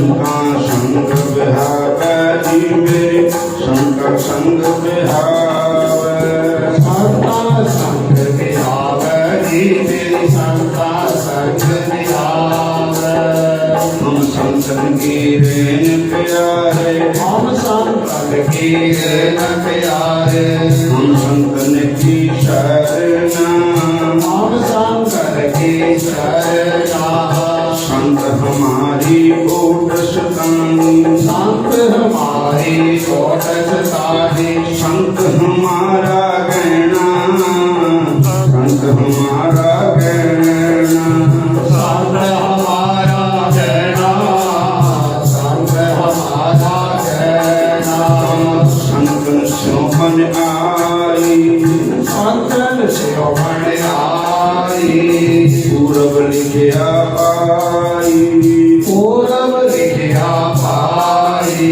संका संग बिहावे जी मेरी संका संग बिहावे संका संग बिहावे जी मेरी संका संग बिहावे हम संतन की रेन प्यारे हम संतन की रेन प्यारे हम संतन की शरणा हम संतन की शरणा संत हमारी ओट सतानी संत हमारी ओट सतानी संत हमारा गहना संत हमारा गहना संत हमारा गहना संत हमारा गहना संतन शोभन आई संतन शोभन आई पूरब लिखिया पाई पूरब लिखिया पाई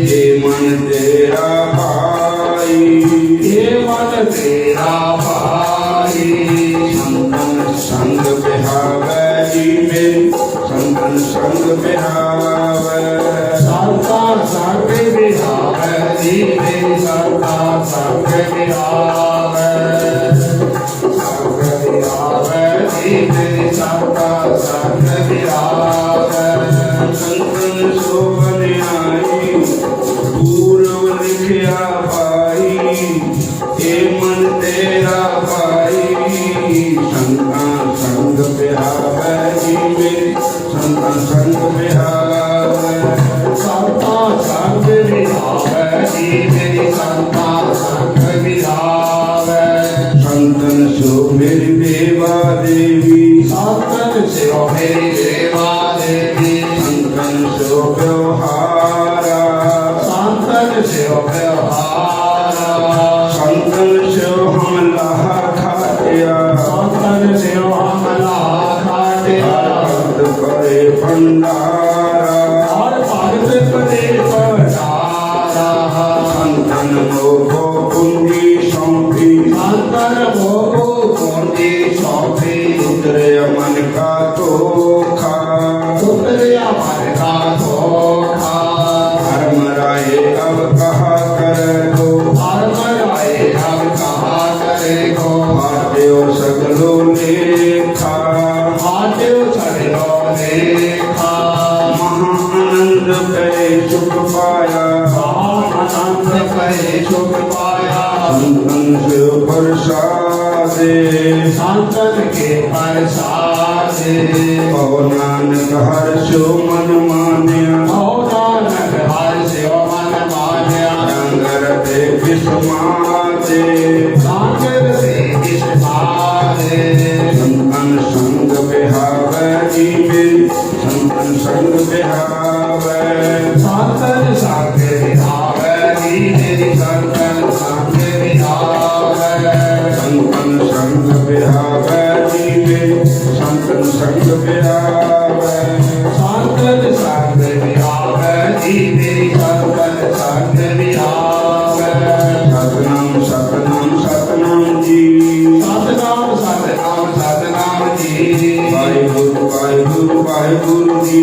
ये मन तेरा पाई ये मन तेरा पाई संतन संग बिहावे जी मेरी संतन संग बिहावे संता संग बिहावे जी मेरी संता संग बिहावे संग बिहावे जी मेरी संता संग बिहावे संतन शोभन आई पूरब लिखिया पाई ये मन तेरा पाई संता संग बिहावे जी मेरी संता संग बिहावे संता संग बिहावे जी मेरी संता संग बिहावे संतन सो मेरी देवा देवी संतन सो मेरी देवा देवी संतन सो व्यवहारा संतन सो व्यवहारा संतन सो हम लाहा खाटिया संतन सो हम लाहा खाटिया भक्त करे भंडारा और भक्त करे भंडारा संतन मोहो कुंडी सौंपी संतन मोहो कुंडी सौंपी उतरे मन का धोखा उतरे मन का धोखा धर्म राय अब कहा कर दो धर्म राय अब कहा करेगो आद्यो सगलो लेखा आद्यो सगलो लेखा महानंद पे सुख पाया आनंद पे सुख पाया संतन से प्रसादे संतन के प्रसादे पव नानक हर्षो मन मान्या नानक हर्षो मन मान्या रंगर दे विस्मादे सागर से विस्मादे संतन संग बिहावे जी मेरी संतन संग बिहावे संतन संग बिहावे जी मेरी संतन संग बिहावे संतन संग बिहावे जी मेरी संतन संग बिहावे संतन संग बिहावे जी मेरी संतन संग बिहावे सतनाम सतनाम सतनाम जी सतनाम सतनाम सतनाम जी वाहिगुरु वाहिगुरु वाहिगुरु जी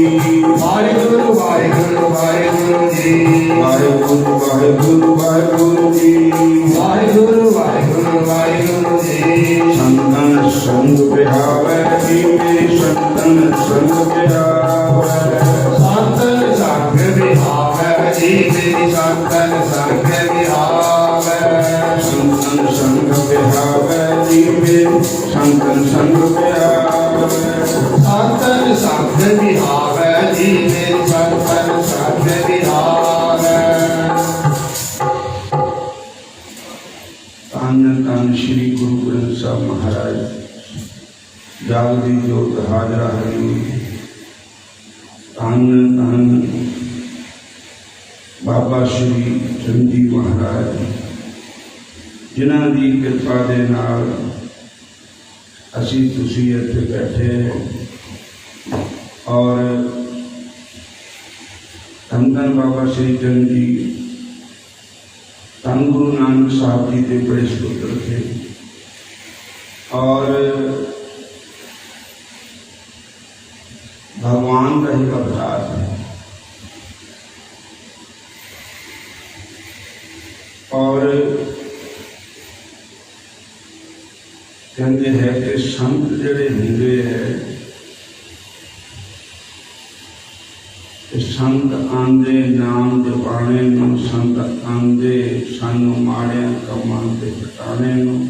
वाहिगुरु वाहिगुरु वाहिगुरु जी वाहिगुरु वाहिगुरु वाहिगुरु जी वाहिगुरु वाहिगुरु वाहिगुरु जी संतन संग बिहावे जी मेरी संतन संग बिहावे संतन संग बिहावे जी मेरी संतन संग बिहावे संतन संग बिहावे जी मेरी संतन संग बिहावे संतन संग बिहावे जी मेरी संतन संग बिहावे धन धन श्री गुरु ग्रंथ साहब महाराज जागदी जोत हाजरा हरि धन धन बाबा श्री चंदी महाराज जिन्हां दी किरपा दे नाल असीं तुसीं इत्थे बैठे और धन धन बाबा श्री चंद जी धन गुरु नानक साहब जी के बड़े सुपुत्र थे और भगवान का ही अवतार है। और कहते हैं कि संत जड़े होंगे है, संत आंदे नाम जपाने नूं, संत आंदे सानू माड़ियां कमां ते हटाने नूं,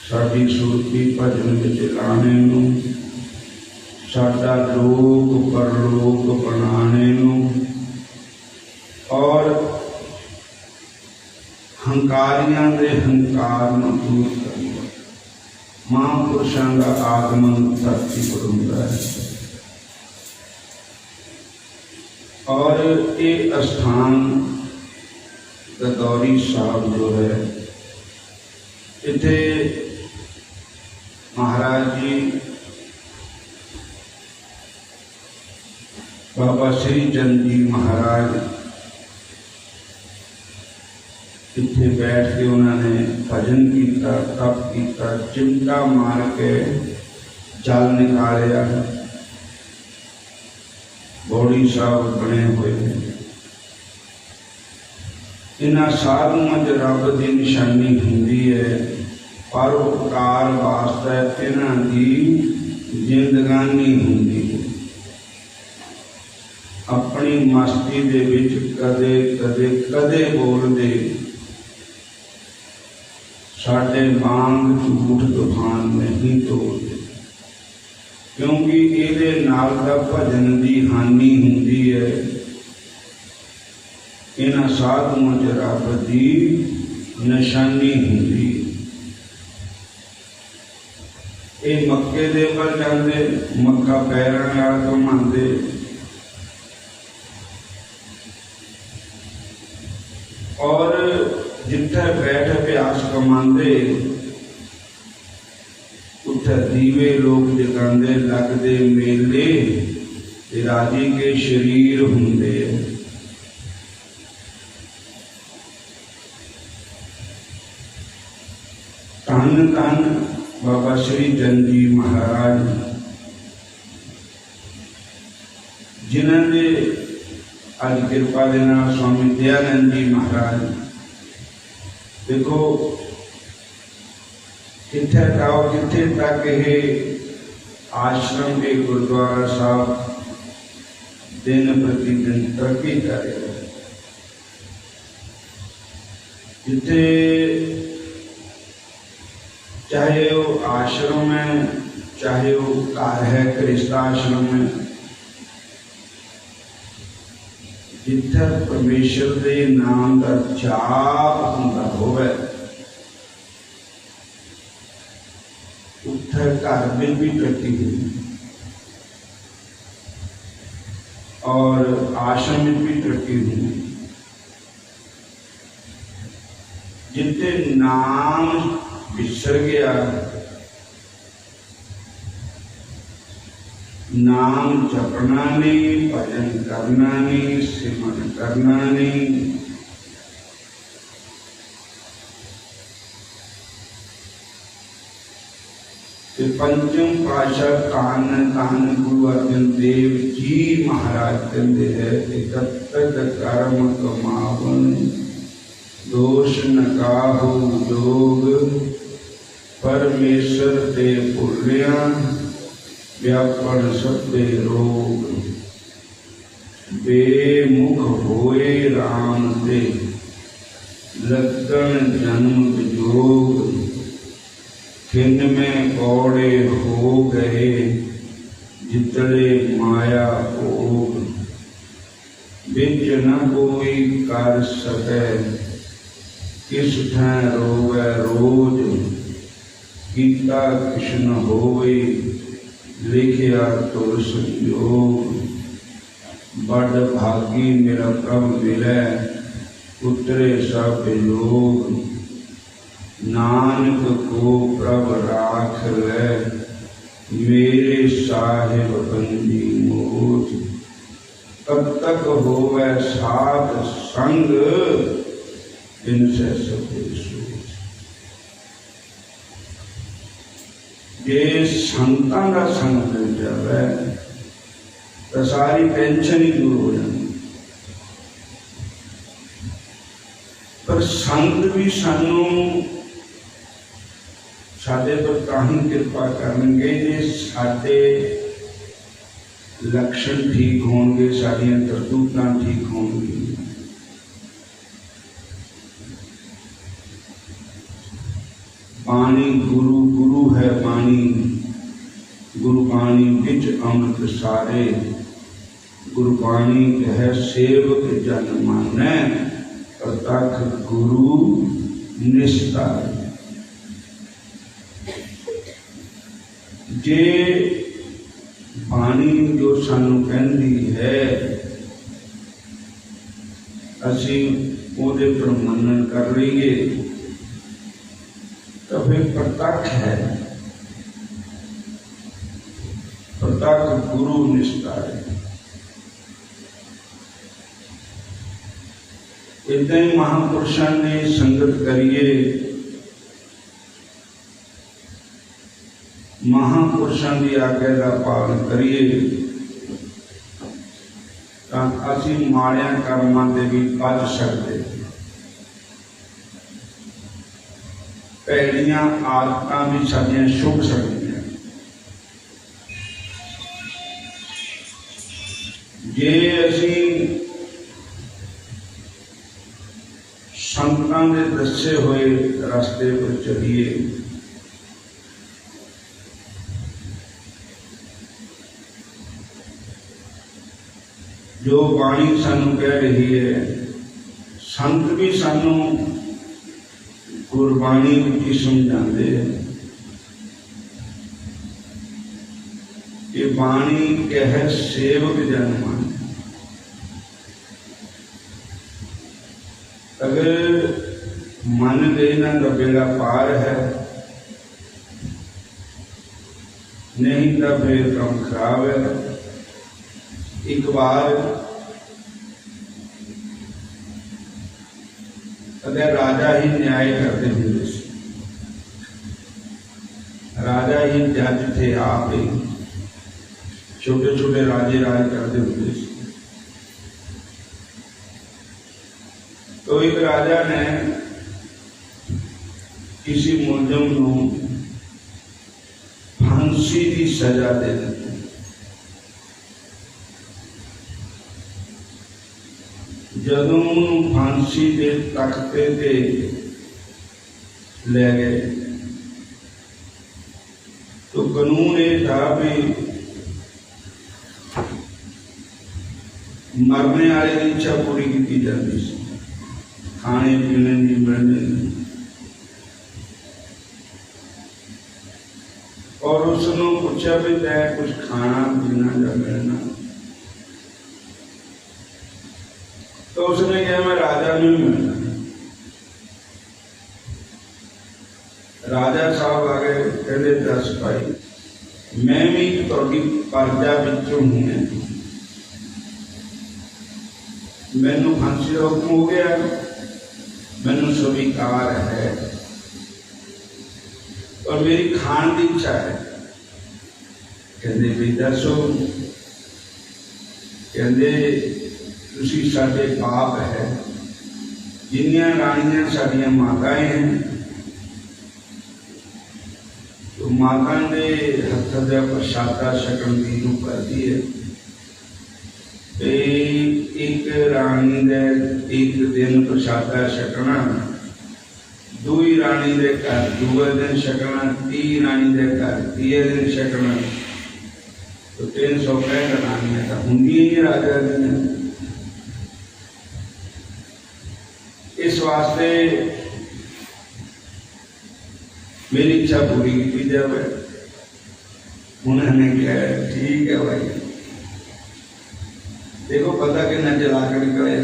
साडी सुरती भजन विच लाने नूं, साडा लोक परलोक बनाने नूं, और हंकारियां दे हंकार नूं दूर करने। महापुरुषां दा आगमन धरती पर हुंदा है। और ये स्थान गदौरी साहब जो है, इत्थे महाराज जी बाबा श्री चंद जी महाराज इत्थे बैठ के उन्होंने भजन किया, तप किया, चिमटा मार के जल निकालिया। बौड़ी साहब बने हुए हैं। इन्हां साधुओं च रब की निशानी हुंदी है, परोपकार वास्ते इन्हां दी जिंदगानी हुंदी है। अपनी मस्ती दे विच कदे कदे कदे बोलदे साडे वांग झूठ तूफान नहीं तोड़ते, क्योंकि इहदे नाल दा भजन दी हानि हुंदी है। इन्हां साधुओं च रब दी निशानी हुंदी। ये मक्के दे पर जांदे, मक्का पैरां नाल घुमांदे, और जिथे बैठ अभ्यास कमांदे उत्थे दीवे लोग जगांदे, लगदे मेले ते राजी के शरीर हुंदे। धन धन बाबा श्री चंद जी महाराज, जिन्हां दे अज कृपा दे नाल स्वामी दयानंद जी महाराज, देखो किथे जाओ किथे तक ये आश्रम के गुरुद्वारा साहब दिन प्रतिदिन तरक्की कर रहे हैं। जिथे चाहे वो आश्रम है, चाहे वो घर है गृहस्थाश्रम में, जिथे परमेश्वर के नाम का जाप होंदा होवे, उत्थे घर में भी तरक्की हुई और आश्रम में भी तरक्की हुई। जिथे नाम बिसर गया, नाम जपना नहीं, भजन करना नहीं, सिमरन करना नहीं, पंचम पातशाह धन धन गुरु अर्जन देव जी महाराज कहते हैं, एकत्त कर्म कमावन दोष न काहू जोग, परमेश्वर ते भुलिया व्यापन सबे रोग, बेमुख होए राम दे लगन जन्म विजोग, खिन में कौड़े हो गए जितने माया भोग, बिच न कोई कर सके किस ठां रोवे रोज, कीता कृष्ण होवे लिखिया तुर संयोग, बड़ भागी मेरा प्रभ मिले उतरे सब लोग, नानक को प्रभ राख ले मेरे साहिब बंदी मोज, तब तक होवे साथ संग इनसे सबे सोच। जे संतां दा संग मिल जावे तो सारी टेंशन ही दूर हो जाती, पर संत भी सानू साडे पर ताही कृपा करनगे जे साडे लक्षण ठीक होंगे, साडियां करतूतां ठीक होंगी। बाणी गुरु, गुरु है बाणी, गुरबाणी विच अमृत सारे, गुरबाणी कह सेवक जन मानै, प्रतख गुरु निस्तारे। जे बाणी जो सानू कहती है असी उहदे पर मनन कर रहीए तो फिर प्रतख है, प्रतख गुरु निस्तारे। इदां ही महापुरुषों ने संगत करिए, महापुरुषों की आज्ञा का पालन करिए, तो असी माड़िया कर्मां ते भी बच सकते, भैड़ियां आदतां भी साडियां छुप सकदियां। जे असी संतां दे दसे हुए रास्ते पर चलिए, जो बाणी सानू कह रही है, संत भी सानू गुरबाणी की समझाते हैं। ये बाणी कह सेवक जन माने। अगर मन लेना का बेड़ा पार है, नहीं तो फिर काम खराब है। एक बार अगर राजा ही न्याय करते हुए, राजा ही जज थे, आप ही छोटे छोटे राजे राज करते हुए, तो एक राजा ने किसी मुलजम को फांसी की सजा दे दी। जदों फांसी के तख्ते ते ले गए तो कानून ये था भी मरने वाले की इच्छा पूरी की जाती सी, खाने पीने की मिलने नहीं। और उसने पूछा भी तै कुछ खाना पीना या मिलना, तो उसने कहा मैं राजा नहीं मिलना। राजा साहब आ गए, कहते दस भाई मैं भी थोड़ी प्रजा विचों हूं, मैनू फांसी का हुक्म हो गया, मैनू स्वीकार है और मेरी खान की इच्छा है। कहते भी दसो, कहते तुसी साडे बाप है, जिन्नियां रानियां साडियां माताएं हैं, तो माता ने हथ का प्रसादा छकन की नूं करती है। एक रानी ने एक दिन प्रसादा छकना, दूई रानी दे घर दूए दिन छकना, ती रानी दे घर तीए दिन छकना, तो 365 रानियां तो होंदियां ही राजा दी। इस वास्ते मेरी इच्छा पूरी की जाए। उन्होंने कहा ठीक है भाई, देखो पता कितना चला कर निकले,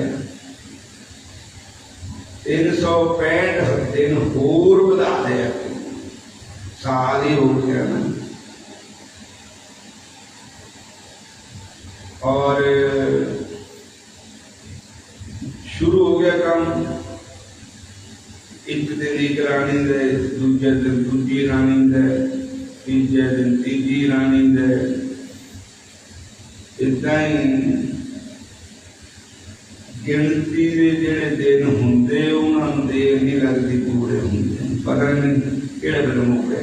365 दिन होर बढ़ा दिया, साल ही हो गया ना। और शुरू हो गया काम, एक दिन एक रानी दे, दूजे दिन दूजी रानी दे, तीजे दिन तीजी रानी दे। इदा ही गिनती के ਜਿਹੜੇ दिन ਹੁੰਦੇ ਉਹਨਾਂ ਨੂੰ ਦੇਰ नहीं लगती, पूरे ਹੁੰਦੇ पता नहीं ਕਿਹੜੇ ਵੇਲੇ ਮੁੱਕੇ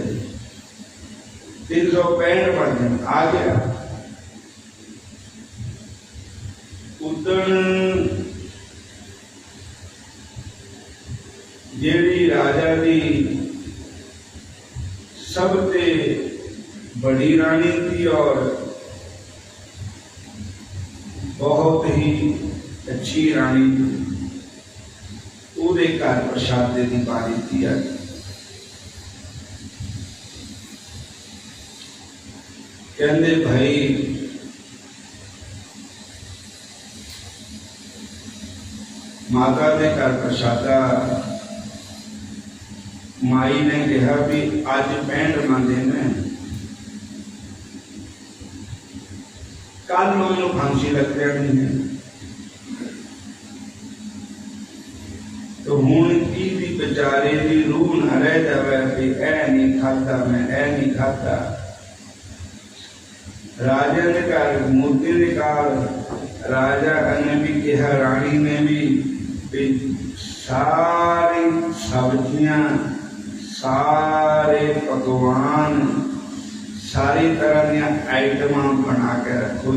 365 ਬਣ ਜਾਣ आ गया। उदण ਜਿਹੜੀ राजा की सबसे बड़ी रानी थी और बहुत ही अच्छी रानी, ਉਹਦੇ घर प्रसादे की बारी थी। कहते भाई माता के घर प्रसादा, माई ने कहा भी अज 65 मंदे ने, कल मैनू फांसी लग जानी है, तो हुण की बेचारे की रूह न रह जाए कि ऐ नहीं खाता, मैं ऐ नहीं खाता। राजा ने घर मूर्ति निकाल, राजा ने भी कहा, रानी ने भी सारी सब्जियां, सारे पकवान, सारी तरह दी आइटम बना के रखो,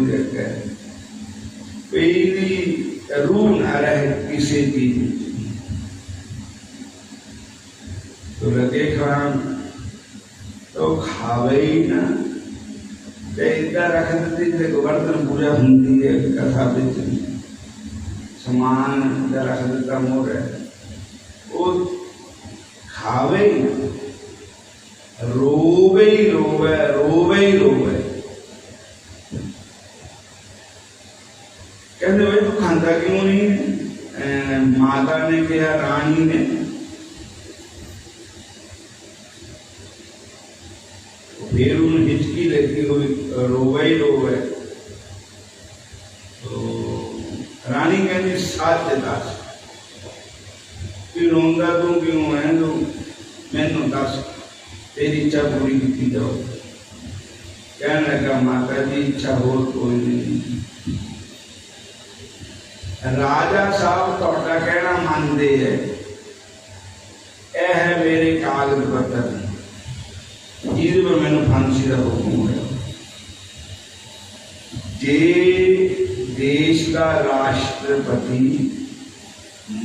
कोई रूह न रहे किसी चीज। तो लगे खान तो खावे ही ना, इदा रख दी गोवर्धन पूजा होंगी है, कथा बिच समान इदा रख दिता मोर है, वो खावे ही ना, रोवे ही रोवे, रोवे ही रोवे। कहते भाई तू खांदा क्यों नहीं? माता ने कहा, रानी ने, फिर उन्हें हिचकी लगी, रोवे ही रोवे। तो रानी कहती साथ दस कि रोंदा तू क्यों है, तो मैनू दस तेरी इच्छा पूरी की जाओ। कहने लगा माता जी इच्छा हो कोई नहीं, राजा साहब तुहाडा कहना मानते है, यह है मेरे कागज पत्र, जिस पर मैंने फांसी का हुक्म होया। जे देश का राष्ट्रपति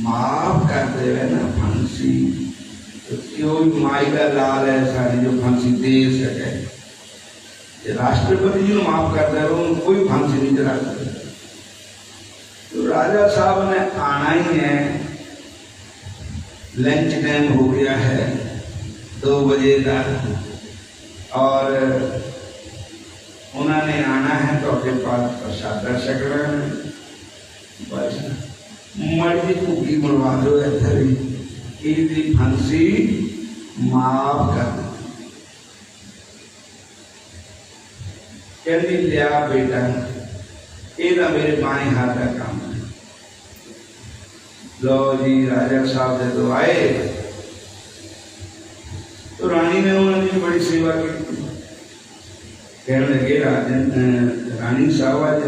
माफ कर दे ना फांसी, तो क्यों माई का लाल है सारी जो फांसी दे सके। राष्ट्रपति जी को माफ कर दे, उन्होंने कोई फांसी नहीं चला सकता। तो राजा साहब ने आना ही है, लंच टाइम हो गया है 2 बजे का, और उन्होंने आना है तो अपने पास प्रसादा छकना है, बस मर्जी भूखी बनवा दो, इसकी फांसी माफ कर दो। कहती लिया बेटा, ये मेरे बाएं हाथ का काम है। लो जी राजा साहब ने तो आए, तो रानी ने उन्होंने बड़ी सेवा की। कहने लगे रानी साहब आज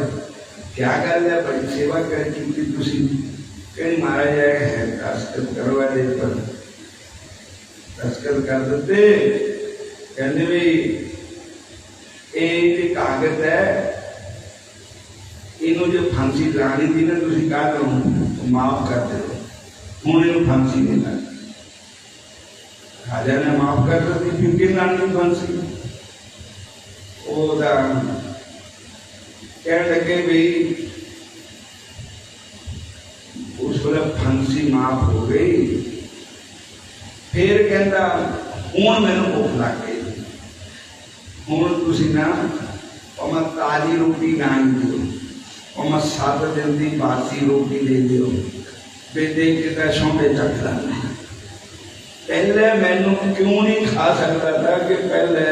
क्या कर लिया, बड़ी सेवा कर की तुसी। कहीं महाराज है दस्तखत करवा दे, पर दस्तखत कर देते। कहते भाई ये कागज है, इन्हों जो फांसी लानी थी ना, तुसी कहा तो माफ कर दे, हूँ इन फांसी नहीं लगी। राजा ने माफ कर दी, फिर कि लानी फांसी। कह लगे भाई उस वेले फांसी माफ हो गई। फिर कहता हूँ मैनू भुख लग गई, हूँ तुसी ना मैं ताजी रोटी ना दो, मैं 7 दिन की बासी रोटी दे दो, देख के सौंपे चख लाना। पहले मैनू क्यों नहीं खा सकता था कि पहले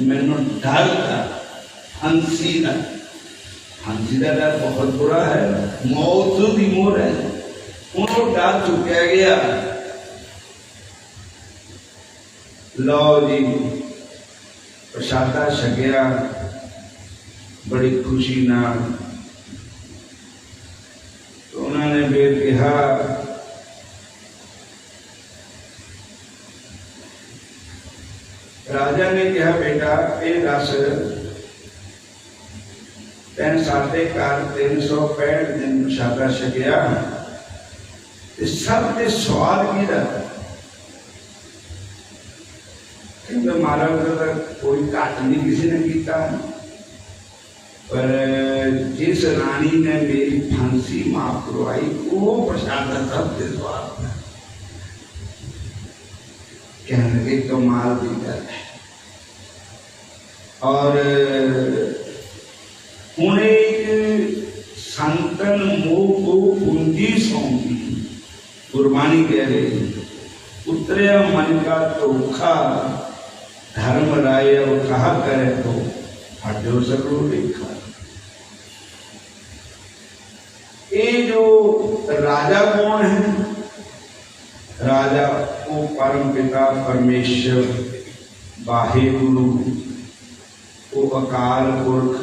मैनू डर था फांसी का। फांसी का डर बहुत बुरा है, मौत की मोर है, उन्होंने डर चुका गया। लो जी प्रसादा छकिया बड़ी खुशी ना, तो उन्होंने फिर कहा राजा ने कहा बेटा ये दस तैन साढ़े घर 365 दिन प्रशादा छकिया सब ते स्वाद की महाराज कोई घट नहीं किसी ने किया, पर जिस रानी ने मेरी फांसी माफ करवाई वो प्रसाद सबसे स्वाद कहने लगे कमाल की गल है। और हूँ एक संतन मोह को पूंजी सौंपी, कुर्बानी कह रही उतरे मन का धोखा धर्म राय अब कहा करे तो हटो सको देखा। ये जो राजा कौन है? राजा वो परम पिता परमेश्वर वाहिगुरु, वो अकाल पुरख,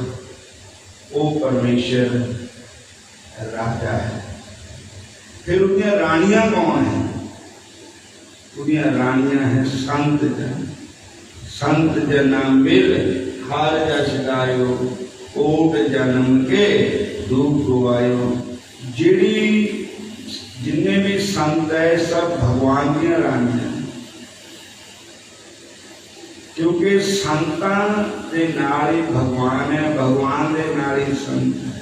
वो परमेश्वर राजा है। फिर उनकी रानियां कौन है? उनकी रानियां हैं संत जन। संत जना मिल हार जस गायो, कोट जन्म के दुख गवायो। जिहड़ी जिन्ने भी संत है सब भगवान की रानियां, क्योंकि संतां दे नाल ही भगवान है, भगवान दे नाल ही संत है।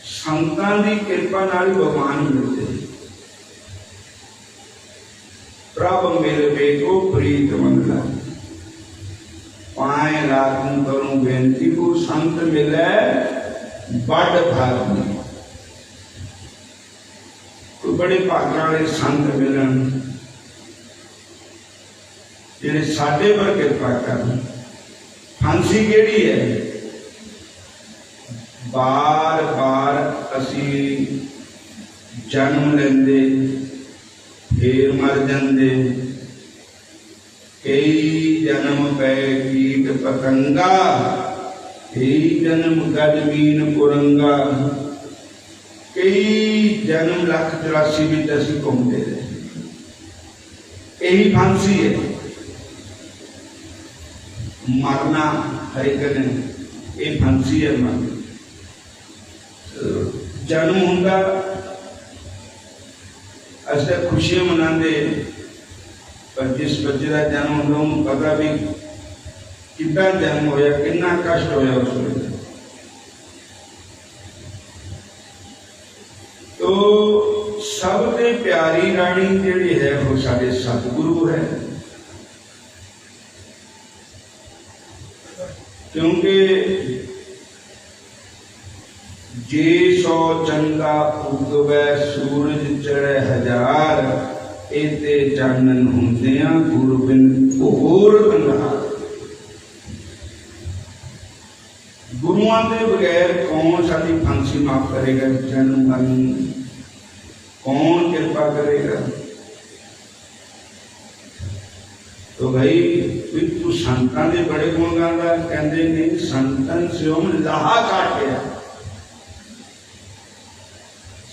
संतां दी कृपा नाल ही भगवान मिलते। प्रभ मिल बेको प्रीत मंगला, पाए रात करूं बेनती को संत मिले बड़ भाग। कोई बड़े भाग्य वाले संत मिलन जिन्हें साढ़े पर कृपा कर। फांसी केड़ी है? बार बार असी जन्म लेंदे फिर मर जाते। कई जन्म पै कीट पतंगा, कई जन्म गजमीन कुरंगा, कई जन्म 184 भी असी घूमते रहे। यही फांसी है, मरना हर एक दिन ये फांसी है। मरना जन्म होंदा अस खुशियां मनाते, पर जिस बच्चे का जन्म होता उन्होंने पता भी कितना जन्म होया, कितना कष्ट होया उस वेले। तो सबसे प्यारी रानी जिहड़ी है वो साडे सतगुरु है, क्योंकि जे सौ चंदा उगवे सूरज चढ़े हजार, एते चानन हुंदियां गुरु बिन होर अंधार। गुरुआं दे बगैर कौन साडी फांसी माफ करेगा? जन्म मरण कौन कृपा करेगा? तो भाई तू संतां दे बड़े गुण गांदा, कहंदे नहीं संतन स्योम लाहा काटिया।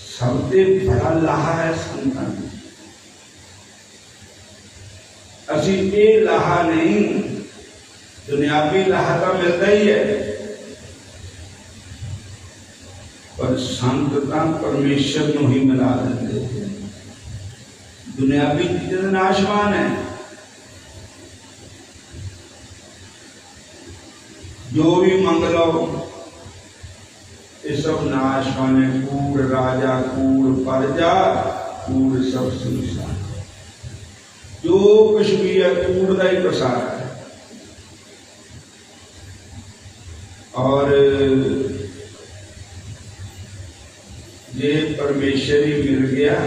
सबसे बड़ा लाहा है संतान। असी ये लाहा नहीं, दुनियावी लाहा तो मिलता ही है, पर संतता परमेश्वर को ही मिला देते हैं। दुनियावी चीजें नाशवान है, जो भी मंग लो ये सब नाशवान है। कूड़ राजा कूड़ प्रजा कूड़ सब सुनसान, जो कुछ भी है कूड़ का ही प्रसार है। और ये परमेश्वर ही मिल गया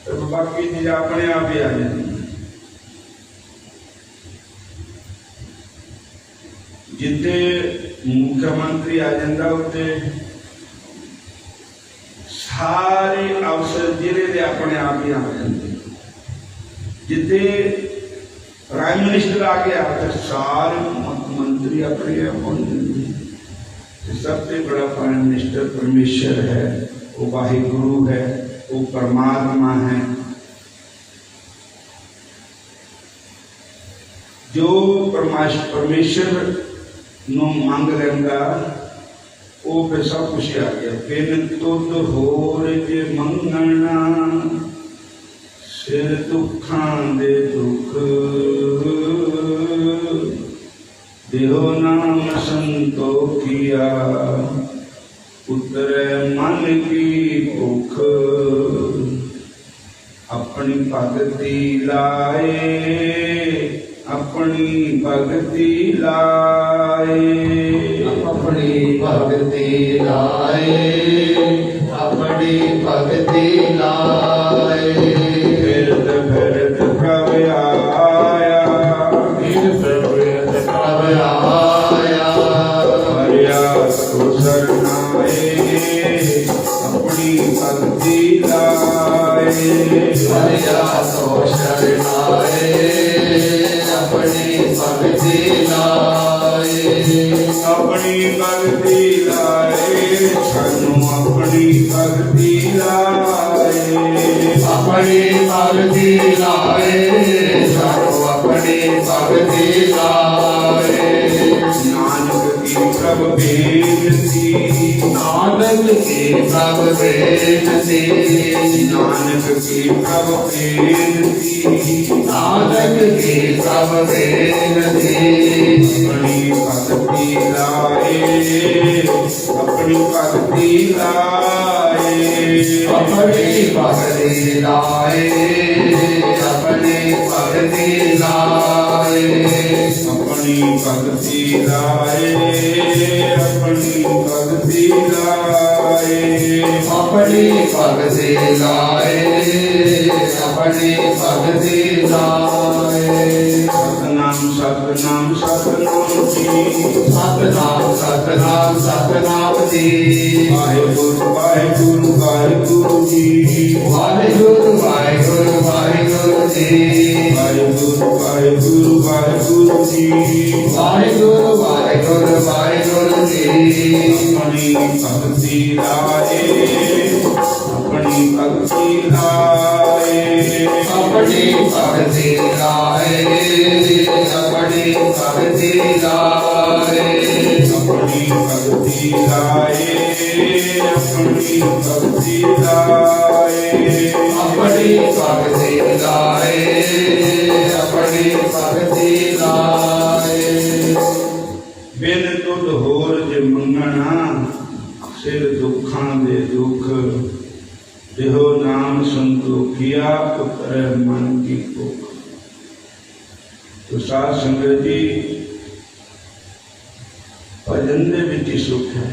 तो बाकी चीज अपने आप ही आ जाती। जिथे मुख्यमंत्री आ जाता उत्ते सारे अफसर जिले के अपने आप ही आ जाते। जिथे प्राइम मिनिस्टर आ गया तो सारे मंत्री अपने आप हो जाते। सबसे बड़ा प्राण निष्ठ परमेश्वर है, वो वाहिगुरु है, वो परमात्मा है। जो परमेश्वर नु मंग लेंदा वो फिर सब कुछ आ गया। बिन तुद होर जे मंगना सिर दुखां दे दुख, देहो नाम संतोखिया उतरे मन की भुख। अपनी भगति लाए, अपनी भगति लाए, अपनी भगति लाए, अपनी भगति लाए। फिरत फिरत प्रभ आया, फिरत फिरत प्रभ आया। हरिया तो शरणाए, अपनी भगति लाए। हरिया तो शरणाए, अपनी भगति लाए। अपनी भगति लाए, सानू अपनी भगति लाए। अपनी भगति लाए, सानू अपनी भगति लाए। नानक की प्रभ बेनती, नानक की प्रभ बेनती, नानक की प्रभ बेनती, नानक की प्रभ बेनती। अपनी भगति लाए, अपनी भगति लाए। अपनी भगति लाए, अपनी भगति लाए। अपनी भगति लाए, अपनी भगति लाए। अपनी भगति लाए, अपनी भगति लाए। सतनाम सतनाम सतनाम जी, सतनाम सतनाम सतनाम जी। वाहिगुरु वाहिगुरु वाहिगुरु जी, वाहिगुरु वाहिगुरु वाहिगुरु जी। वाहिगुरु वाहिगुरु वाहिगुरु जी। वाहिगुरु वाहिगुरु वाहिगुरु जी। अपनी भक्ति लाए, अपनी भक्ति लाए। अपनी भगति लाए, अपनी भगति लाए। अपनी भक्ति लाए, अपनी भक्ति लाए। अपनी भगति लाए, अपनी भगति लाए। बिन तुद होर जे मंगना सिर दुखां दे दुख, देहो नाम संतोखिया उतरे मन की भुख। तो साध संगत जी, भजन दे विच ही सुख है,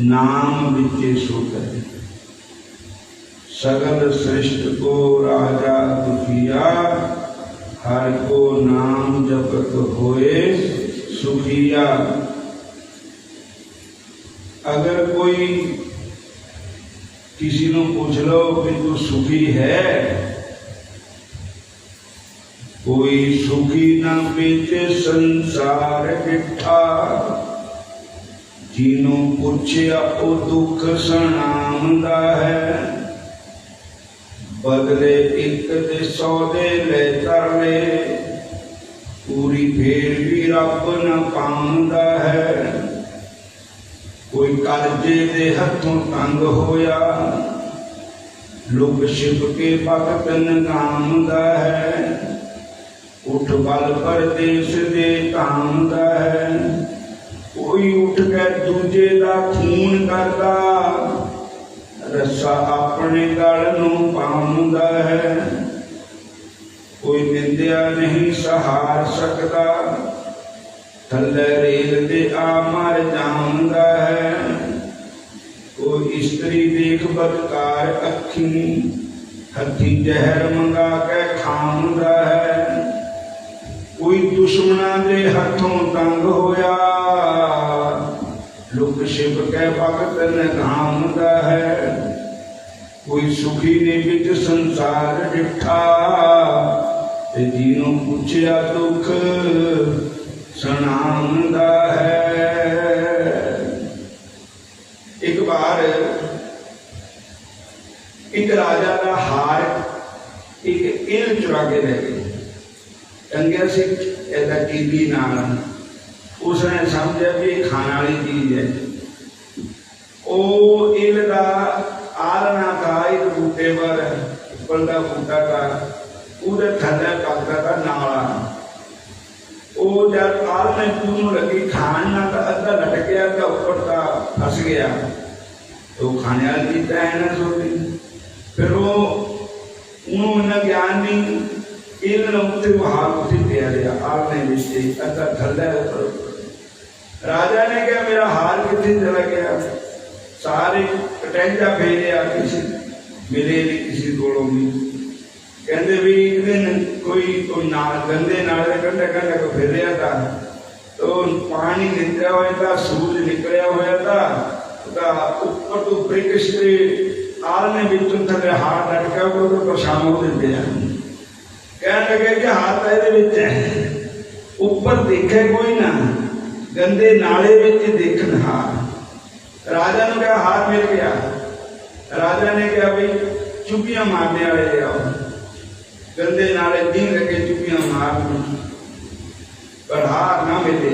नाम विच ही सुख है। सगल सृष्ट को राजा दुखिया, हर को नाम जपत होए सुखिया। अगर कोई किसी को पूछ लो कि तू सुखी है, कोई सुखी न बीते संसार डिठा। जिन्हों पूछया ओ दुख सनामदा है, बदले एक दे सौदे ले तरले, पूरी फेर भी रब न पाउंदा है। कोई कर्जे दे हथों तंग होया, लुक छिप के भगत नगामदा है। उठ बल परदेस दे तामदा है, कोई उठ के दूजे दा खून करदा, रस्सा अपने गल नूं पाउंदा है। कोई निंदिया नहीं सहार सकदा, थल्ले रेल दे आ मर जांदा है। कोई स्त्री देख बदकार अखी, हथी जहर मंगा के खांदा है। कोई दुश्मना दे हथों तंग होया, लुक छिप के भगत नगामदा है। कोई सुखी ने बिच संसार डिठा, ते जिन्हों पूछया दुख सनामदा है। राजा का हार एक इल चुरा के ले गए, टंगिया से ऐसा कीली नाल, उसने समझा भी खाने वाली चीज है। वो इल का आलना था एक बूटे पर, पल का बूटा था, उधर थले पकता था नाला। वो जब आल में पूर्ण लगी खाना था, अद्धा लटक गया, अद्धा ऊपर था फंस गया, तो खाने वाली चीज है ना सोची। फिर वो उन्होंने ज्ञान नहीं, इल ने उसे वहां उसे दे दिया, आल ने बिस्ते अद्धा थले ऊपर। राजा ने कहा मेरा हार कितने चला गया, सारे कटैजा फेरिया, किसी मिले नहीं किसी को भी। कहते भी एक दिन कोई नाल गंदे नाले कंढे कंढे को फेरिया था, तो पानी निकला हुआ था, सूरज निकलिया हुआ था, ऊपर तो प्रिकश्री आल ने बिचों थले हाथ लटका हुआ तो शामों दे दिया। कहने लगे कि हाथ ऐसे बिच है, ऊपर देखे कोई ना, गंदे नाले में देखन हार। राजा ने कहा हाथ मिल गया। राजा ने कहा भाई चुपियां मारने वाले ले आओ, गंदे नाले दिन लगे चुपियां मारने, पर हार ना मिले।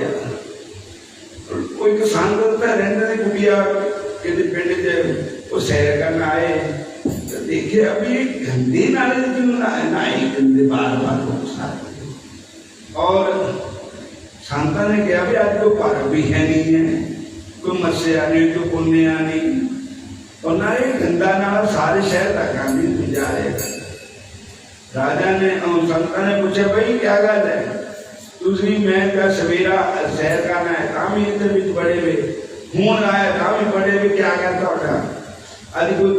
कोई किसान करता रहने ने कुटिया किसी पिंड से वो सैर करना आए, तो देखे अभी गंदे नाले क्यों ना ही गंदे बार बार। और संता ने कहा भी आज तो पर्व भी है नहीं है, कोई मत्स्या नहीं, कोई पुण्य नहीं, और ना ये गंदा नाला सारे शहर तक गांधी जा रहे। राजा ने संता ने पूछा भाई क्या गल है, दूसरी मैं क्या सवेरा सैर करना है, काम ही इधर भी बड़े हुए हूं आया, काम ही बड़े हुए क्या कहता अरे कोई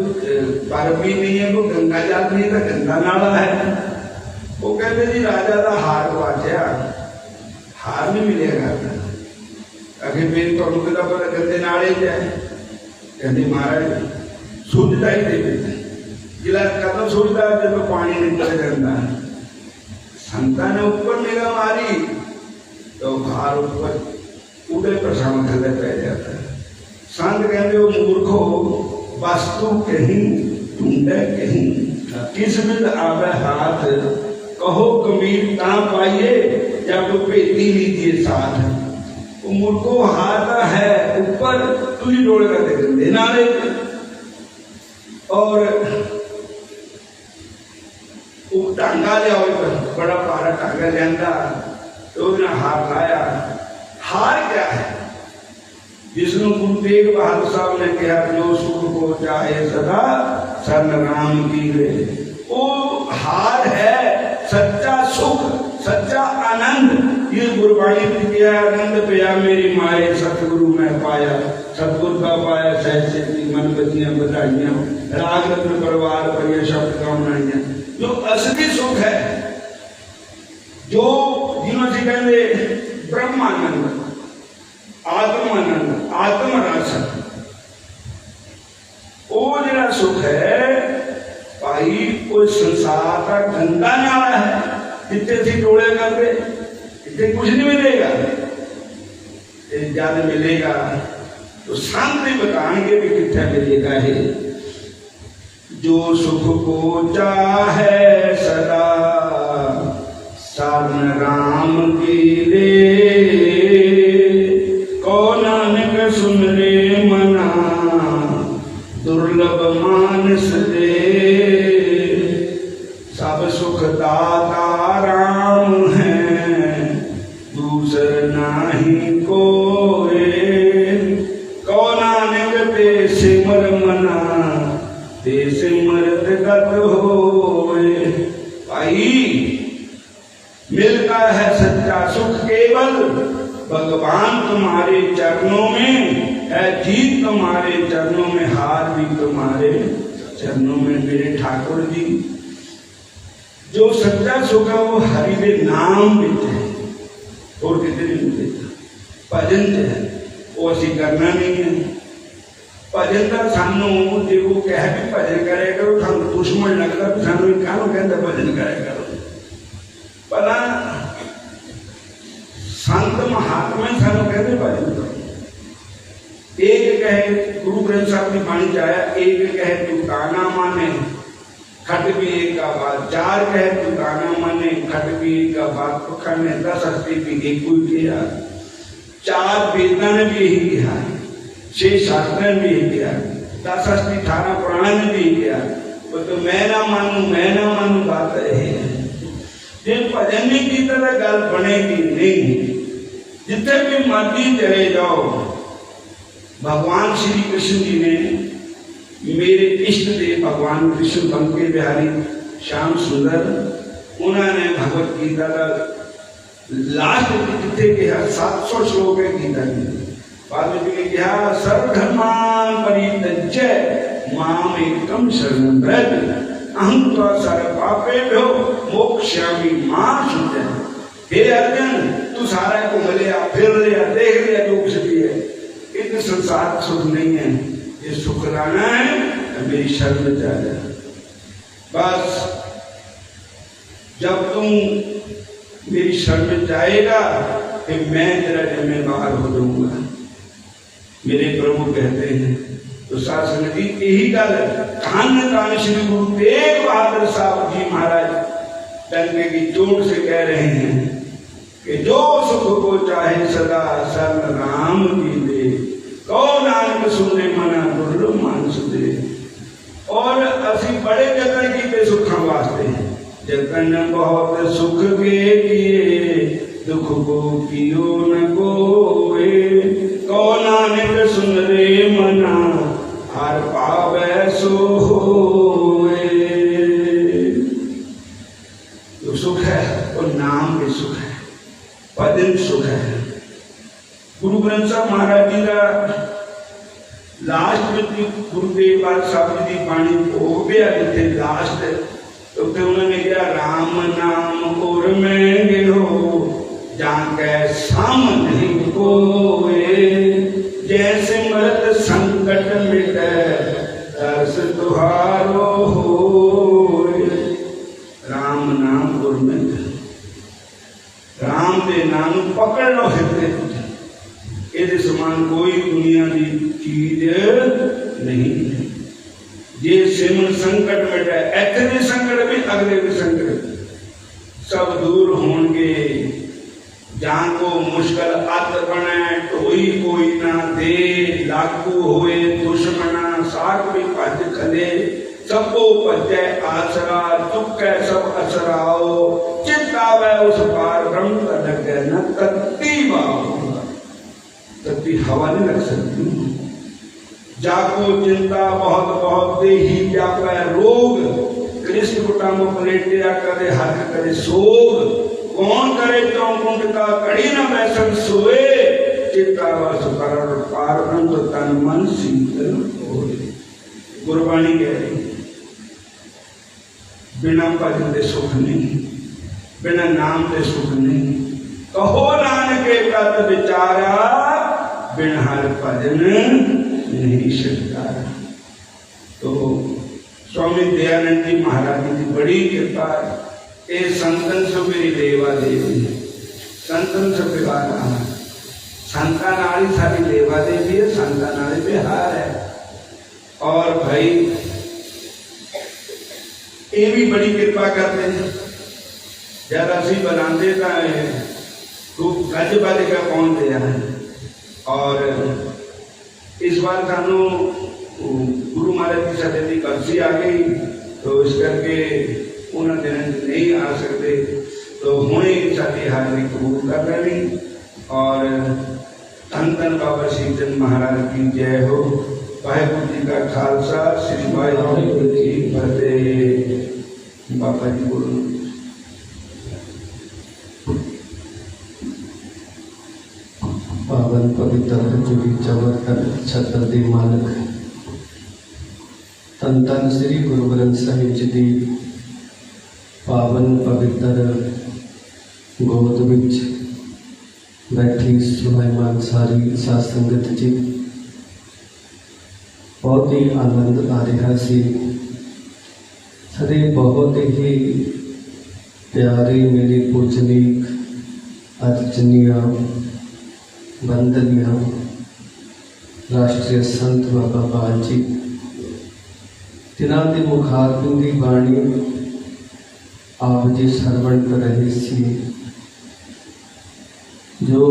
पर्व भी नहीं है, कोई गंगा जल नहीं था, गंदा नाला है। वो कहते जी राजा का हार गवाचा, हार नहीं मिलेगा। अगर मेरी तो पता गंदे नाले जाए, कहते महाराज सुझता ही दे जिला कदम सुझता जब पानी निकल जाता है। संता ने ऊपर निगाह मारी तो हार ऊपर उड़े प्रशांत थले पै जाता है। संत कहते हो मूर्खो वस्तु कहीं ढूंढे कहीं, किस बिद आवे हाथ, कहो कबीर ता पाइए जब भेदी लीजिए साथ। वो मूर्खो हाथ है ऊपर, तुझी डोल कर गंदे नाले, और टांगा लिया बड़ा पारा टांगा लिया, तो उसने हार लाया। हार क्या है, जिसनु गुरु तेग बहादुर साहब ने कहा जो सुख को चाहे सदा शरण राम की रे, वो हार है सच्चा सुख, सच्चा आनंद। ये गुरबाणी किया आनंद पिया मेरी माए, सतगुरु में पाया, सतगुरु का पाया सहसे मन बतियां बधाइयां, राग रत्न परिवार पर ये शब्द कामनाइयां। जो असली सुख है, जो जिन्होंने कहते ब्रह्मानंद, आत्मानंद, आत्म रस, वो जरा सुख है भाई, कोई संसार का गंदा नाला है, जितने सी टोले करते इतने कुछ नहीं मिलेगा। जब मिलेगा तो शांति बताएंगे भी कितना मिलेगा है। जो सुख को चाहे सदा शरण राम की ले, कौन नानक सुन रे मना दुर्लभ मानस दे। सब सुख दाता राम है, दूसर नाही कोई, कौन नानक ते सिमर मना ते सिमरत गत होए। भाई मिलता है सच्चा सुख केवल भगवान तुम्हारे चरणों में है, जीत तुम्हारे चरणों में, हार भी तुम्हारे चरणों में मेरे ठाकुर जी। जो सच्चा सुख है वो हरि के नाम विच है, और कितने मिलते भजन है वो असी करना नहीं है। भजन का सानू जो वो कह भी भजन करे करो, थानू दुश्मन लगता सानू काहनू कहता भजन करे करो। भला संत महात्मा सानू कहते भजन करो। एक कहे गुरु ग्रंथ साहब की बाणी जाया, एक कहे तू ताना माने, खटबी का बात 4 कहे तू गाना मने, खटबी का बात पखने 10 हस्ती भी एक किया, 4 वेदन भी यही किया, 6 शास्त्र भी यही किया, 10 हस्ती 18 पुराण भी किया। वो तो मैं ना मानू बात है। ये भजन की तरह गल बनेगी नहीं। जितने भी मर्जी चले जाओ, भगवान श्री कृष्ण जी ने मेरे इष्ट देव भगवान कृष्ण बंके बिहारी श्याम सुंदर, उन्होंने भगवत गीता का लास्ट जितने कहा 700 श्लोक है गीता की। बाद में कहा सर्वधर्मान परित्यज्य माम एकम शरणं व्रज अहं त्वा सर्व पापेभ्यो मोक्ष्यामि मा शुचः। हे अर्जुन, तू सारा को मिलिया फिर लिया देख लिया जो कुछ भी है, इतने संसार सुख नहीं है। ये सुख लाना है तो मेरी शरण में जा जा। बस जब तुम मेरी शरण में जाएगा कि मैं तेरा जिम्मेदार हो जाऊंगा, मेरे प्रभु कहते हैं। तो शासन की यही गल कान श्री गुरु तेग बहादुर साहब जी महाराज डंके की चोट से कह रहे हैं कि जो सुख को चाहे सदा शरण राम जी दे, कौ नानक सुने मना दुर्लभ मानस दे। और असी बड़े जतन कीते सुखा वास्ते, जतन बहुत सुख के किए दुख को कियो न कोए, कौ नानक सुन रे मना हर पावे सो होए। जो सुख है वो नाम के सुख है, भजन सुख है। गुरु ग्रंथ साहब महाराज जी का लास्ट में गुरुदेव साहब जी की बाणी हो गया जिथे लास्ट, तो उन्होंने कहा राम नाम और महंगे हो जाके साम नहीं कोए, जैसे मरत संकट मिटे दर्श तुहारो होए। राम नाम और महंगे, राम दे नाम पकड़ लो हिते, ये समान कोई दुनिया की चीज नहीं है। ये सिमर संकट मिटे, इतने संकट भी अगले भी संकट सब दूर होंगे। जान को मुश्किल अत बने टोई कोई ना दे, लागू होए दुश्मना साग भी भज खले, सबको भजे आसरा चुके सब असराओ, चितावे उस पार ब्रह्म का लगे न तत्ती बाओ। तत्ती हवा नहीं लग सकती। जाको चिंता बहुत बहुत दे ही व्यापे रोग, कृष्ण कुटाम पलेटिया करे हर करे सोग, कौन करे तो कुंड का कड़ी न बैसन सोए, चित्तावास करण पारंत तन मन शीतल होए। गुरबाणी कह रही बिना भजन के सुख नहीं, बिना नाम के सुख नहीं। कहो नानक तत विचारा, बिन हर भजन नहीं सकता। तो स्वामी दयानंद जी महाराज जी की बड़ी कृपा, ये संतन से मेरी लेवा देवी, संतन से बिगाड़ा, संता नाली सारी लेवा देवी है, संता नाली बिहार है। और भाई ये भी बड़ी कृपा करते हैं। जब असी बनाते तो गज बज का कौन दिया है। और इस बार सानू गुरु महाराज की सदे की बरसी आ गई, तो इस करके उन्होंने दिन नहीं आ सकते, तो हुणे साडी हाजरी कबूल कर लेनी। और धन धन बाबा श्री चंद महाराज की जय हो। वाहिगुरू जी का खालसा, श्री वाहिगुरू जी की फतेह। बाबा जी बोलो। पावन पवित्र जुड़ी चवर कर छत्र दे मालक, तन तन श्री गुरु ग्रंथ साहिब जी दी पावन पवित्र गोद विच बैठी सुभाईमान सारी साध संगत जी, बहुत ही आनंद आ रहा सी। सरे बहुत ही प्यारे मेरे पूजनीक अर्चनिया वंदनिया राष्ट्रीय संत बाबा बाल जी, तिन्हां दे मुखारबिंद दी बाणी आप जी सरवण कर रहे सी, जो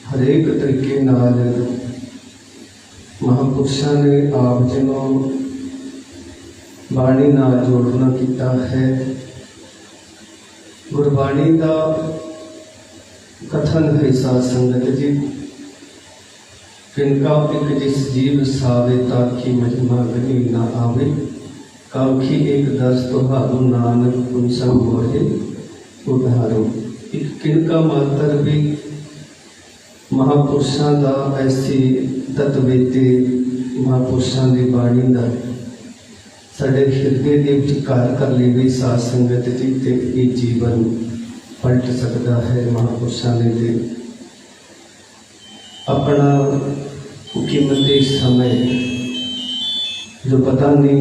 हरेक तरीके नाल महापुरुषों ने आप जी को बाणी नाल जोड़ना किया है। गुरबाणी का कथन है साध संगत जी, किनका एक जिस जीव सावे ताकि महिमा गनी ना आवे, काखी एक दस तुहारू नानक पुंसा मोहे उधारो। एक किनका मात्र भी महापुरुषों का ऐसी तत्वेते महापुरुषों की बाणी का साढ़े हृदय के विच घर कर ले साध संगत जी, ते ये जीवन पलट सकता है। महापुरुषों ने ते अपना कीमती समय जो पता नहीं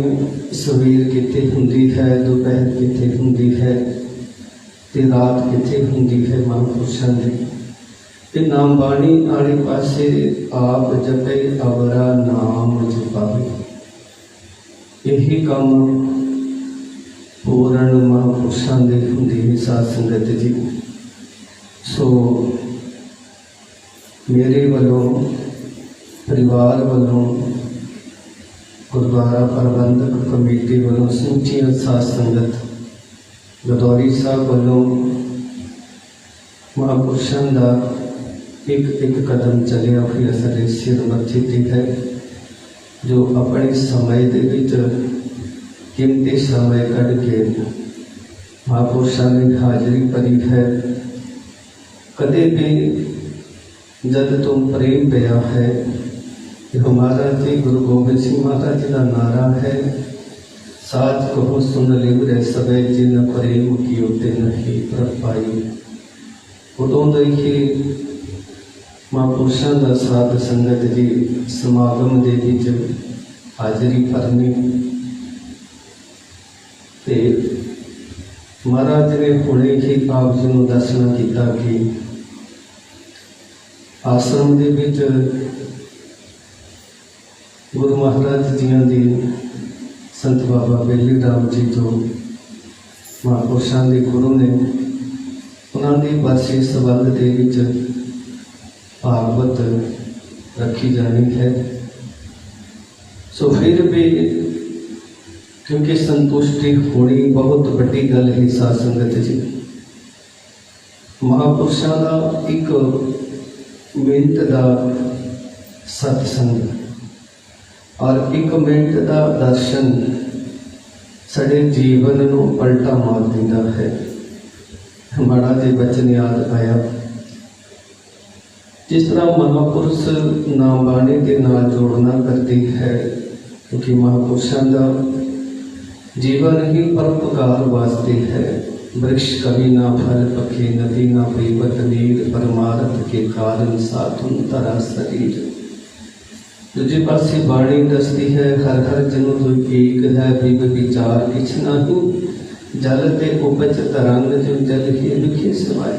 सवेर कितने होंदी है, दोपहर कितने होंदी है, ते रात कितने होंदी है, महापुरुषों की ते नाम बाणी आले पासे आप जपे अवरा नाम जपावे, यही काम पूर्ण महापुरुषों के होंदी है साध संगत जी। सो मेरे वालों परिवार वालों गुरुद्वारा प्रबंधक कमेटी वालों समूची साध संगत गदौरी साहब वालों महापुरुषों का एक एक कदम चलिया हुआ सारे सिर मत्थे ते है, जो अपने समय के विच कीमती समय कढ़ के महापुरुषों ने हाजिरी भरी है। कदे भी जब तुम प्रेम पया है, हमारा जी गुरु गोबिंद सिंह महाराज जी का नारा है, साथ कहो सुन लिवरे सबे जिन प्रेम की उते नहीं पर पाई। उदों तो ही महापुरुषों का साध संगत जी समागम के विच हाजिरी भरनी, ते महाराज ने हुणे ही आप जी को दर्शन किया कि आश्रम के विच गुरु महाराज जियां दी संत बाबा बेली राम जी जो महापुरुषों के गुरु ने, उन्होंने बरसी संबंध के विच भागवत रखी जानी है। सो फिर भी क्योंकि संतुष्टि होनी बहुत बड़ी गल है साध संगत जी। महापुरुषों का एक मिनट का सत्संग और एक मिनट का दर्शन साढ़े जीवन को पलटा मार देता है। माड़ा जी बचन याद आया, जिस तरह महापुरुष नाम बाणी के नाल जोड़ना करती है, क्योंकि महापुरुषों का जीवन ही परोपकार वास्ते है। वृक्ष कभी ना फल पके, नदी ना पीवत नीर, परमार्थ के कारण साधुन तरा शरीर। दूजे पासे बाणी दसती है, हर हर जनु जो एक है, विव विचार किछ नहीं, जल ते उपज तरंग जो जल ही लिखे समाए।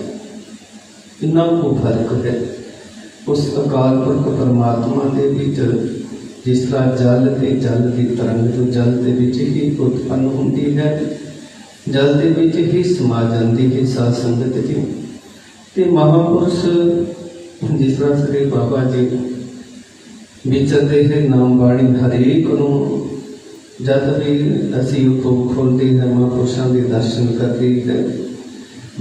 इन्ना को फर्क है उस अकाल पुरख परमात्मा के विच, जिस तरह जल ते जल की तरंग जो जल के विच ही उत्पन्न होती है, जल के विच ही समा जाती है साध संगत जी। ते महापुरुष जिस तरह श्री बाबा जी विचरते हैं नाम बाणी हरेक नूं, जब भी असी उतो खोलते हैं महापुरुषों के दर्शन करते हैं,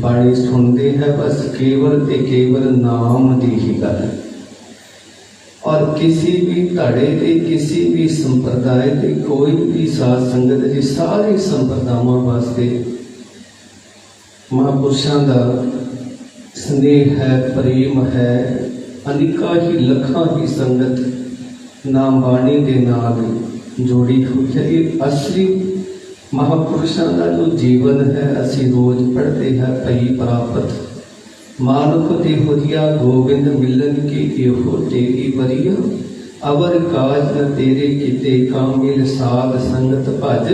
बाणी सुनते हैं, बस केवल ते केवल नाम की ही गल है। और किसी भी धड़े के किसी भी संप्रदाय के कोई भी साध संगत जी सारे संप्रदायों वास्ते महापुरुषों का स्नेह है, प्रेम है। अनेका ही लखा ही संगत नाम बाणी के नाल जोड़ी हुई है। ये असली महापुरुषों का जो जीवन है, असी रोज पढ़ते हैं, भई प्राप्त मानुख ते होरिया गोबिंद मिलन की एहो तेरी बरिया, अवर काज न तेरे किते कामिल साध संगत भज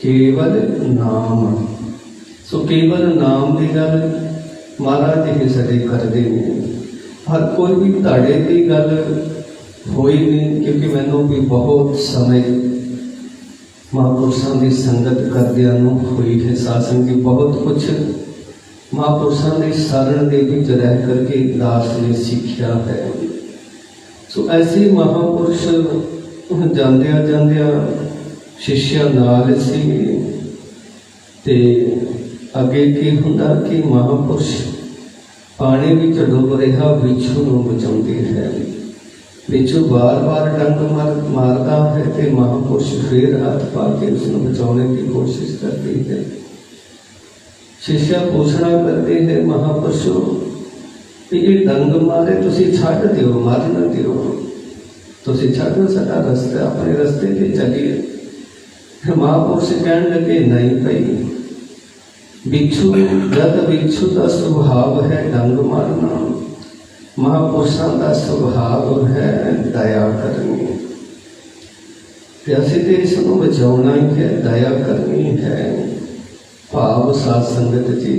केवल नाम। सो केवल नाम की गल महाराज जी सदे करते हैं। हर कोई भी धड़े की गल होई नहीं, क्योंकि मैनू भी बहुत समय महापुरुषों की संगत करदियां नूं हुई है साथ संगत की बहुत कुछ महापुरुषों की शरण के विच रह करके दास ने सीखिया है। सो ऐसे महापुरुष जांदियां जांदियां शिष्या नाल सी ते अगे की हुंदा कि महापुरुष पानी विच डुब रहा बिच्छू नूं बचाउंदी है। बिच्छू बार बार डंग मारता है तो महापुरुष फिर हाथ पा के उसको बचाने की कोशिश करती है। शिष्या पूछना करते हैं महापुरुषों कि ये डंग मारे तुसी छड्ड दिओ, मार न दिओ, तुसी छड्ड दो साडा रास्ता, अपने रास्ते पे चलिए। महापुरुष कहने लगे नहीं भाई, बिच्छू जब बिच्छू का स्वभाव है डंग मारना, महापुरुषों का स्वभाव है दया करनी। असीं तो इसनूं बचाउणा ही है, दया करनी है। भाव साध संगत जी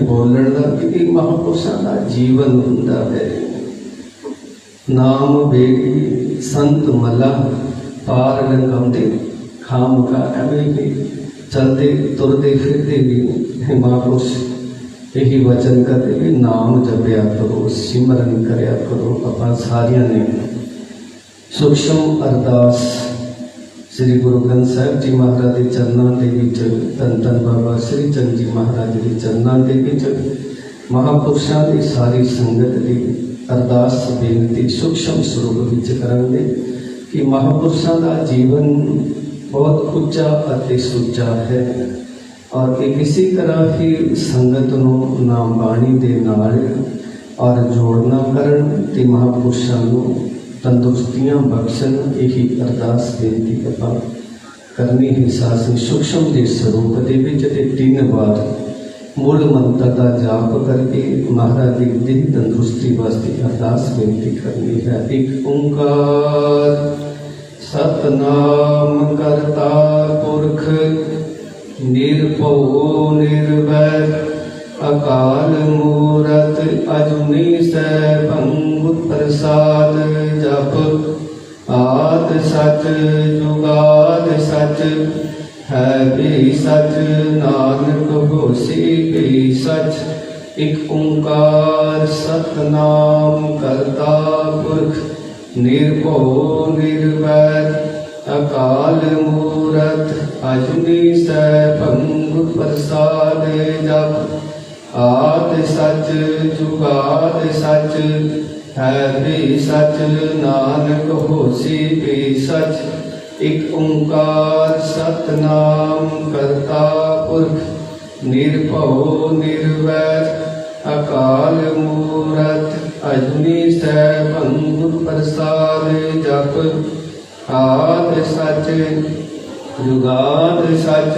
बोलण का कि महापुरुषों का जीवन हुंदा है। नाम बेगी संत मला पार लगाउंदे खाम का एवें ही चलते तुरते फिरते भी महापुरुष यही वचन करते भी नाम जपया करो, सिमरन करया करो। अपना सारिया ने सूक्ष्म अरदास श्री गुरु ग्रंथ साहिब जी महाराज के चरणों के विच, धन धन बाबा श्री चंद जी महाराज के चरणों के विच महापुरुषों की सारी संगत की अरदास बेनती सूक्ष्म स्वरूप विच करांगे कि महापुरुषों का जीवन बहुत उच्चा अति सुच्चा है और कि किसी तरह की संगत नूं नाम बाणी दे नाल और जोड़ना करन ते महापुरुषों नूं तंदुरुस्तियां बख्शन। यही अरदास बेनती आपां करनी ही सासी सूक्ष्म के स्वरूप दे विच ते 3 बार मूल मंत्र का जाप करके महाराज की देह तंदुरुस्ती वास्ते अरदास बेनती करनी है। एक ओंकार सतनाम करता पुरख निर्भौ निर्वैर अकाल मूरत अजुनी सैभं प्रसाद जप आद सच जुगाद सच है भी सच नानक होसी भी सच। एक ओंकार सतनाम करता पुरख निर्भौ निर्वैर अकाल मूरत अजुनी सैभं प्रसाद जप आद सच जुगाद सच है भी सच नानक होसी भी सच। एक ओंकार सतनाम करता पुरख निर्भौ निर्वैर अकाल मूरत अजुनी सैभं प्रसाद जप आद सच जुगाद सच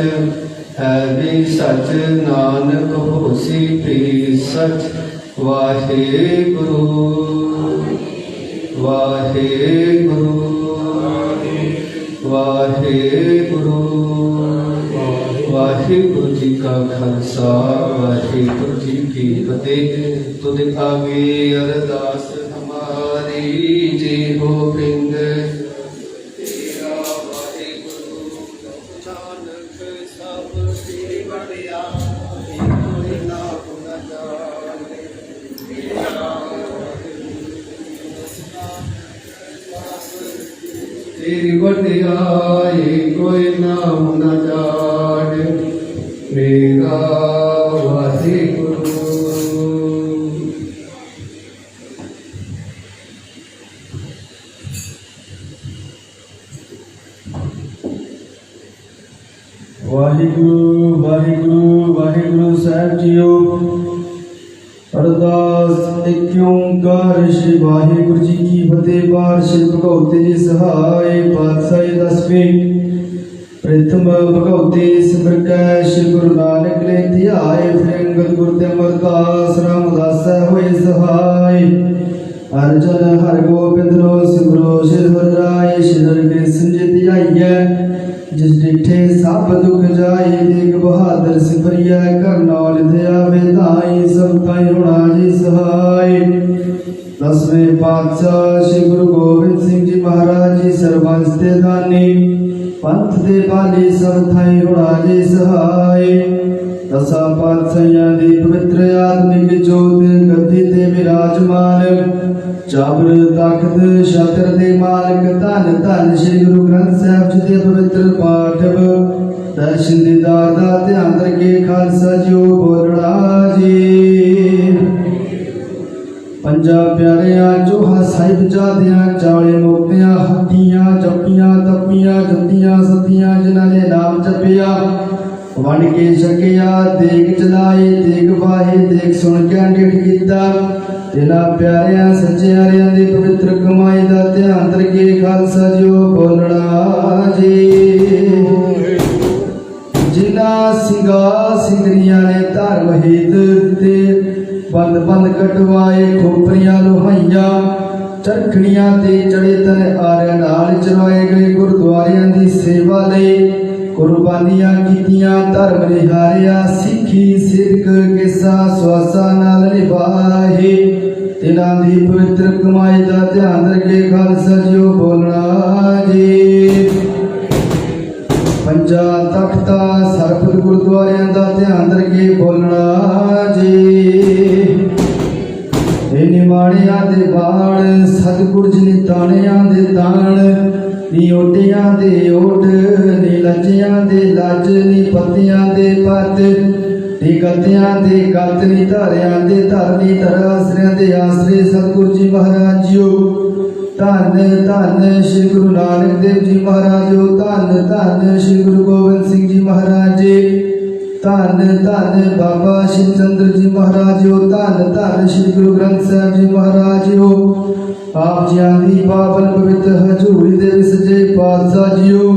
है भी सच नानक होसी भी सच। वाहेगुरु वाहेगुरु वाहेगुरु वाहेगुरु जी का खालसा वाहेगुरु जी की फतेह। तुद आगे अरदास हमारी जे हो बिंद तेरी वडियाई कोई नाम न जाने मेरा वाहिगुरु। वाहिगुरु वाहिगुरु वाहिगुरु साहब जीओ। अरदास एक ओंकार श्री वाहिगुरु जी की फतेह। बार श्री भगवते जी सहाय पातशाही 10वीं प्रथम भगवते सिमर कै श्री गुरु नानक ले ध्याय। फिर अंगद गुरु ते अमरदास रामदास होए सहाय। अर्जन हर गोबिंद रो सिमरो श्री हर राय। श्री के संजित आइय जिस डिठे सब दुख जाई। देख बहादुर सिमरिया कर नौल दया वेदाई। सब ताई होना जी सहाय। 10वें पातशाह श्री गुरु गोबिंद सिंह जी महाराज जी सर्वंस ते दानी। पंथ दे बाले सब थाई उड़ाजे सहाय दसा पातशाहियां दी पवित्र आत्मिक जोत गद्दी ते विराजमान चाबर तख्त छत्र दे मालक धन धन श्री गुरु ग्रंथ साहिब जी दे पवित्र पाठव दर्शन दीदार दा ध्यान रखे खालसा जो बोलना जी पंजा प्यारियां चोहा साहिब जादियां चाले मोतियां हट्टियां चप्पियां तप्पियां जुत्तियां सत्तियां जिन्हां ने नाम जपिया वंड के छकिया देग चलाई देग वाही देग सुन के अंडिठ कीता तिन्हां प्यारियां सच्चियारियां दी पवित्र कमाई दा ध्यान रखे खालसा जो बोलना जी जिन्हां सिंगा सिंगरियां ने धर्म हित ते बंद बंद कटवाए खोपरियां लोहाइयां चरखड़ियां ते चढ़े तन आर्या नाल चरवाए गए गुरुद्वारियां दी सेवा लई कुर्बानियां कीतियां धर्म निहारिया सिੱਖੀ सिद्क किस्सा स्वासा नाल निभाए तिन्हां दी पवित्र कमाई दा ध्यान रखे खालसा जी बोलना जी पंजा तख्ता सरपत गुरुद्वारियां दा ध्यान रखे बोलना जी निमाणियां दे बाण सतगुर जी ताणियां दे ताण नी ओटियां दे ओट नी लज्जियां दे लज नी पत्तियां दे पत नी गतियां दे गत नी धारियां दे धर नी धर आसरियां दे आसरे सतगुर जी महाराज जीओ धन धन श्री गुरु नानक देव जी महाराज जीओ धन धन श्री गुरु गोबिंद सिंह जी महाराज जी धन धन बाबा शिव चंद्र जी महाराज जीओ धन धन श्री गुरु ग्रंथ साहिब जी महाराज जीओ आप जियां दी पावन पवित्र हजूरी दे सच्चे पातशाह जीओ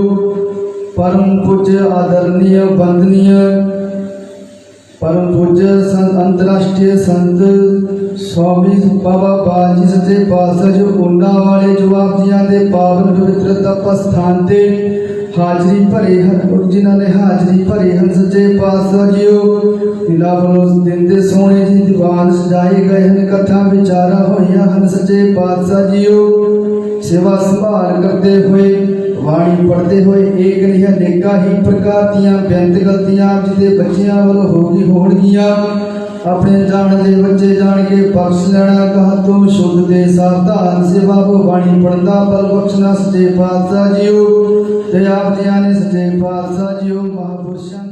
परम पूज्य आदरणीय वंदनीय परम पूज्य संत अंतरराष्ट्रीय संत स्वामी बाबा बालजी सच्चे पातशाह जो उन्ना वाले जो आप जियां दे पावन पवित्र तप स्थान ते हाजरी भरे हन जिन्होंने हाजरी भरे हन सच्चे पातशाह जीओ इन्हां वल्लों दिन दे सोहणे जी दीवान सजाए गए हन कथा विचारा होइयां हन सच्चे पातशाह जीओ सेवा संभाल करते हुए वाणी पढ़ते हुए एक नहीं अनेका ही प्रकार दियां बेअंत गलतियां जिहदे बच्चियां वल्लों होणगियां अपने जान दे बच्चे जान के बख्श लेना कहा तुम शुद्ध दे सावधान सेवा को वाणी पढ़दा बल बख्शना सच्चे पातशाह जीओ ते आप जियां ने सच्चे पातशाह जीओ महापुरुषां